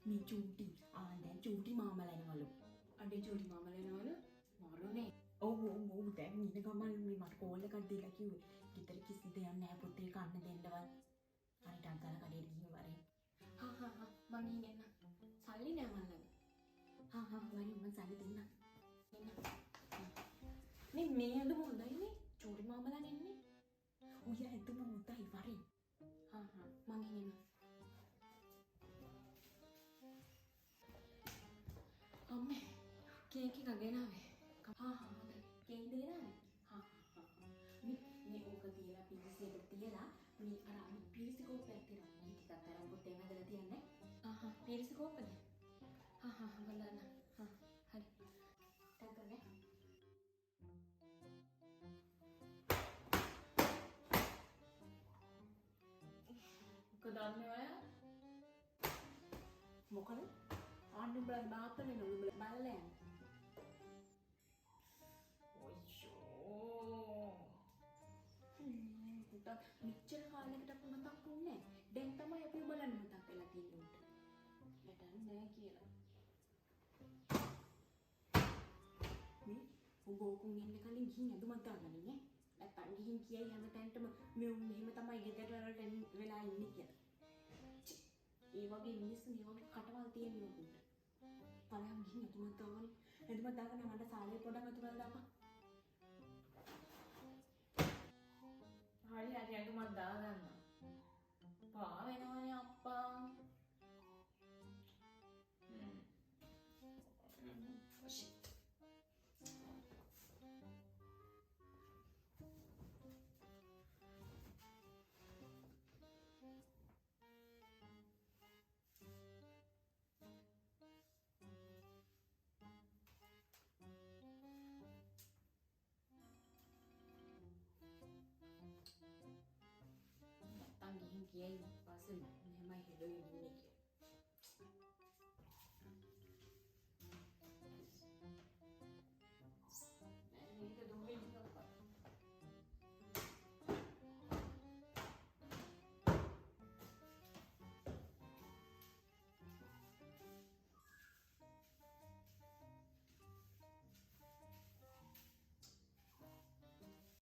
මේ චූටි දැන් චූටි මාමලා එනවලු. අඩේ චූටි මාමලා එනවලු මරුනේ. ඔව් දැන් ඉන්න ගමන් මේ මට කෝල් එකක් දීලා කිව්වේ ගෙදර කිසි දෙයක් නැහැ පුතේ කන්න දෙන්නවත්. අනිත් අංකල කඩේට ගිහින් වරේ. මං ගිහින් එන්න. සල්ලි නෑ මන් ළඟ. වරේ මම සල්ලි දෙන්නම්. එන්න. මේ ඇඳුම හොඳයිනේ. චූටි මාමලා නෙන්නේ. ඔය ඇඳුම හොඳයි වරේ. මං ගිහින් එන්න. අම්මේ කේක් එක ගෙනාවේ. හොඳයි. කේක් දෙනානේ. මේ ඕක තියලා පිරිසිදු තියලා මේ අර අනිත් පිරිසි කෝප්පයක් තියලා මේ ටිකක් අරන් පොතේ හදලා තියන්නේ. පිරිසි කෝප්පද? බලන්න. හරි. ටග්ගනේ. මොකද දන්නේ ඔය? මොකද? ආන්න උඹලා නාත්තනේ නෝ උඹලා බලලා යන්න. පුතා මෙච්චර කාලයකට මතක් වුණේ නැහැ. දැන් තමයි අපි බලන්න මතක් වෙලා තියෙන්නේ උන්ට. වැඩක් නෑ කියලා. මේ උඹ ඕකුන් එන්න කලින් ගිහින් ඇඳුමක් දාගන්නේ නේ. නැත්තම් ගිහින් කියයි හැමතැනටම මේ උන් මෙහෙම තමයි ගෙදර වලට වෙලා ඉන්නේ කියලා. ඒ වගේ මිනිස්සු මේ වගේ කටවල් තියෙන උන්ට. බලන්න ගිහින් ඇඳුමක් දාගන්න. ඇඳුමක් දාගන්න මට සාලේ පොඩක් අතුරලා දාපන්. හරි ඇඳුමක් දාගන්න. පා වෙනවනේ අප්පා. shit. නැත්තම් ගිහින් කියයි පස්සේ මෙහෙමයි හෙළුවේ ඉන්නේ කියලා.